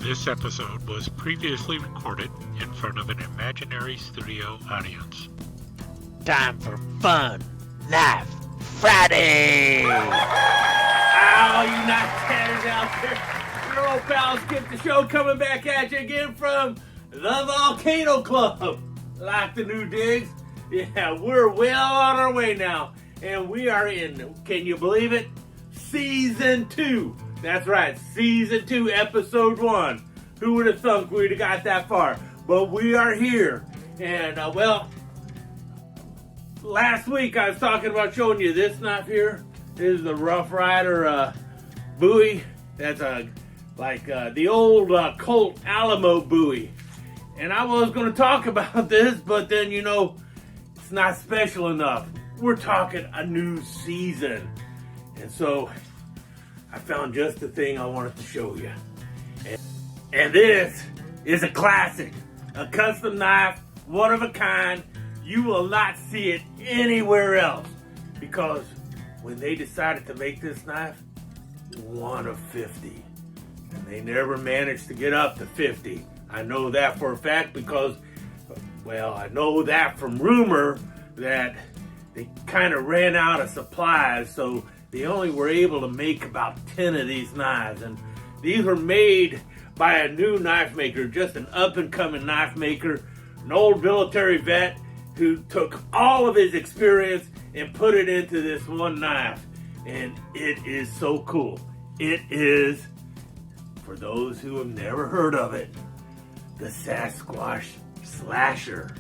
This episode was previously recorded in front of an imaginary studio audience. Time for fun, Knife Friday! Ow, you not standers out there. Your old pal Skip the Show coming back at you again from the Volcano Club. Like the new digs? Yeah, we're well on our way now. And we are in, can you believe it? Season 2. That's right, Season 2, Episode 1. Who would have thunk we'd have got that far? But we are here. And, last week I was talking about showing you this knife here. This is the Rough Rider Bowie. That's the old Colt Alamo Bowie. And I was going to talk about this, but then, it's not special enough. We're talking a new season. And so I found just the thing I wanted to show you. And this is a classic. A custom knife, one of a kind. You will not see it anywhere else. Because when they decided to make this knife, 1 of 50. And they never managed to get up to 50. I know that for a fact because, I know that from rumor that they kind of ran out of supplies, so they only were able to make about 10 of these knives. And these were made by a new knife maker, just an up-and-coming knife maker, an old military vet who took all of his experience and put it into this one knife. And it is so cool. It is, for those who have never heard of it, the Sasquatch Slasher.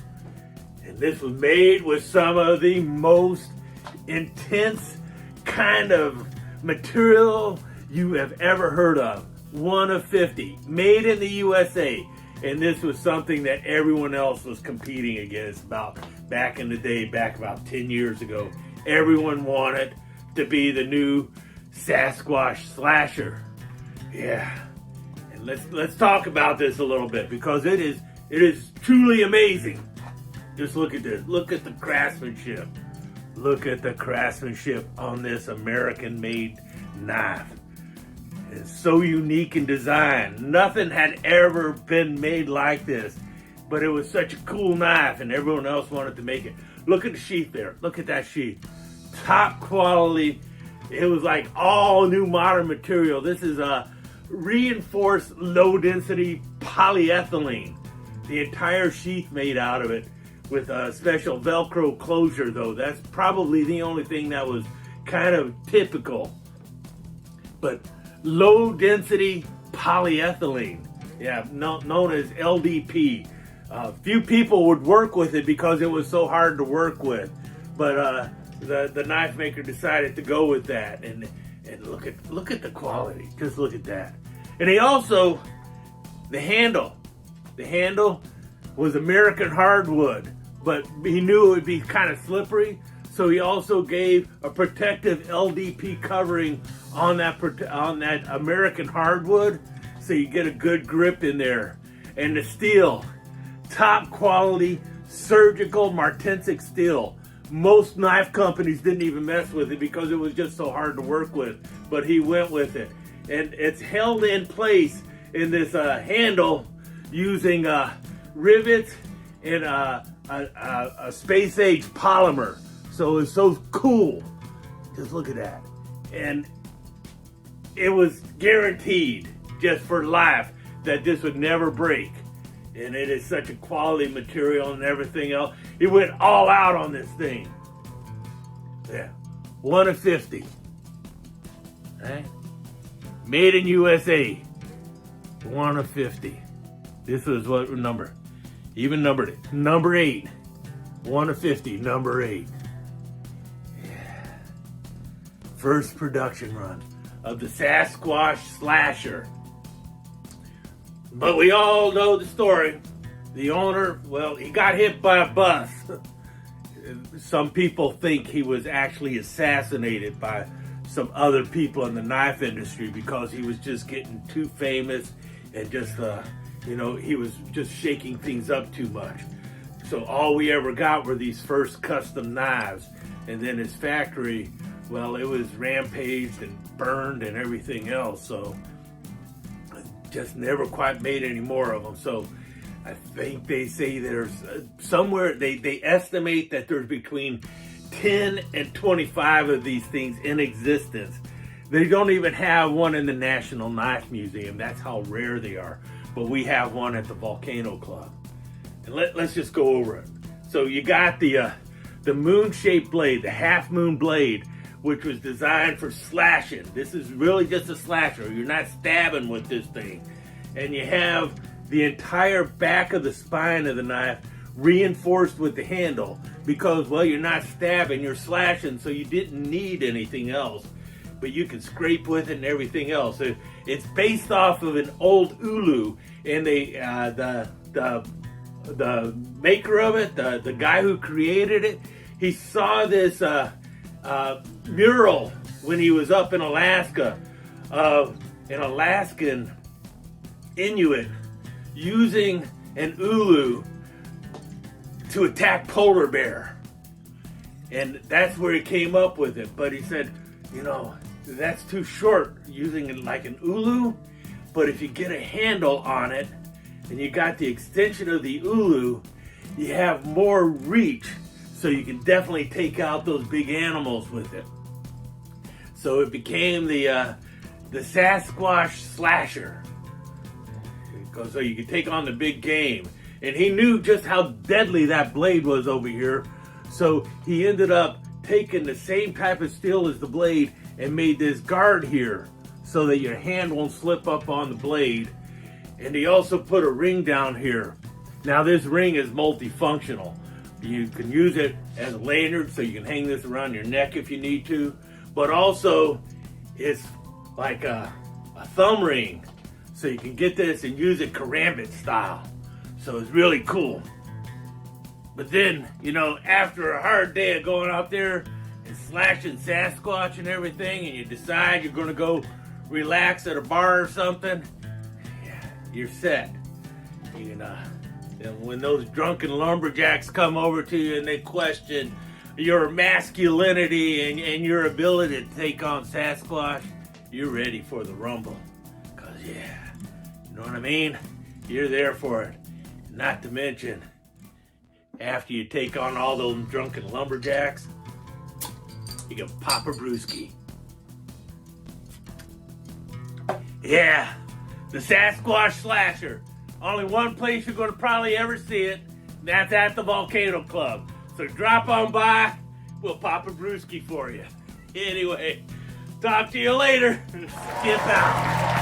And this was made with some of the most intense kind of material you have ever heard of. 1 of 50, made in the USA. And this was something that everyone else was competing against back in the day, back about 10 years ago. Everyone wanted to be the new Sasquatch Slasher. Yeah. And let's talk about this a little bit because it is truly amazing. Just look at this. Look at the craftsmanship. Look at the craftsmanship on this American-made knife. It's so unique in design. Nothing had ever been made like this. But it was such a cool knife and everyone else wanted to make it. Look at the sheath there. Look at that sheath. Top quality. It was like all new modern material. This is a reinforced low-density polyethylene. The entire sheath made out of it with a special Velcro closure, though. That's probably the only thing that was kind of typical. But low-density polyethylene, known as LDP. Few people would work with it because it was so hard to work with. But the knife maker decided to go with that. And look at the quality. Just look at that. And he also, the handle was American hardwood, but he knew it would be kind of slippery, so he also gave a protective LDP covering on that American hardwood, so you get a good grip in there. And the steel, top quality surgical martensic steel. Most knife companies didn't even mess with it because it was just so hard to work with, but he went with it. And it's held in place in this handle using rivets and a space-age polymer. So it's so cool. Just look at that. And it was guaranteed just for life that this would never break. And it is such a quality material and everything else. He went all out on this thing. Yeah. 1 of 50. Right? Made in USA. 1 of 50. This was what number? Even numbered it. Number 8. 1 of 50. Number 8. Yeah. First production run of the Sasquatch Slasher. But we all know the story. The owner, he got hit by a bus. Some people think he was actually assassinated by some other people in the knife industry because he was just getting too famous and just, he was just shaking things up too much. So all we ever got were these first custom knives. And then his factory, it was rampaged and burned and everything else. So just never quite made any more of them. So I think they say there's somewhere, they estimate that there's between 10 and 25 of these things in existence. They don't even have one in the National Knife Museum. That's how rare they are. But we have one at the Volcano Club. And let's just go over it. So you got the moon-shaped blade, the half-moon blade, which was designed for slashing. This is really just a slasher. You're not stabbing with this thing. And you have the entire back of the spine of the knife reinforced with the handle because, well, you're not stabbing, you're slashing, so you didn't need anything else. But you can scrape with it and everything else. It's based off of an old ulu, and the maker of it, the guy who created it, he saw this mural when he was up in Alaska of an Alaskan Inuit using an ulu to attack polar bear. And that's where he came up with it. But he said, you know, that's too short using it like an ulu. But if you get a handle on it and you got the extension of the ulu, you have more reach. So you can definitely take out those big animals with it. So it became the Sasquatch Slasher. So you could take on the big game. And he knew just how deadly that blade was over here. So he ended up taking the same type of steel as the blade and made this guard here so that your hand won't slip up on the blade. And he also put a ring down here. Now this ring is multifunctional. You can use it as a lanyard, so you can hang this around your neck if you need to. But also, it's like a thumb ring, so you can get this and use it karambit style. So it's really cool. But then, you know, after a hard day of going out there and slashing Sasquatch and everything, and you decide you're going to go relax at a bar or something, yeah, you're set. You know. And when those drunken lumberjacks come over to you and they question your masculinity and your ability to take on Sasquatch, you're ready for the rumble. Because, yeah, you know what I mean? You're there for it. Not to mention, after you take on all those drunken lumberjacks, you can pop a brewski. Yeah, the Sasquatch Slasher. Only one place you're going to probably ever see it, and that's at the Volcano Club. So drop on by, we'll pop a brewski for you. Anyway, talk to you later. Skip out.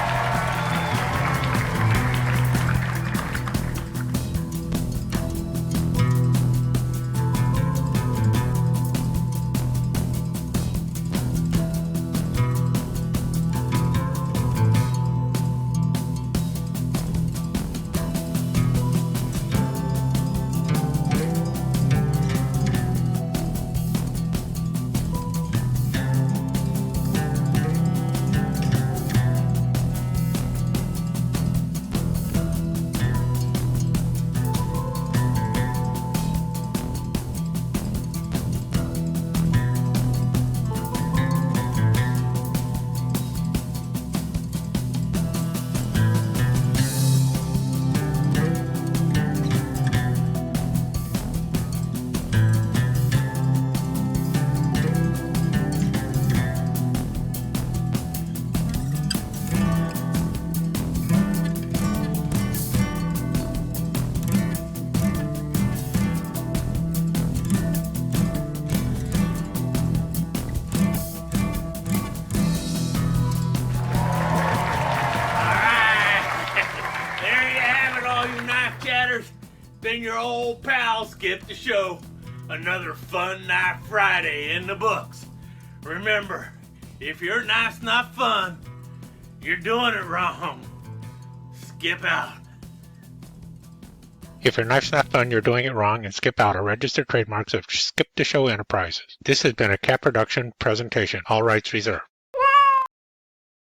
Been your old pal, Skip DeSheau. Another fun knife Friday in the books. Remember, if your knife's not fun, you're doing it wrong. Skip out. If your knife's not fun, you're doing it wrong, and Skip out are registered trademarks of Skip DeSheau Enterprises. This has been a Cat Production presentation. All rights reserved.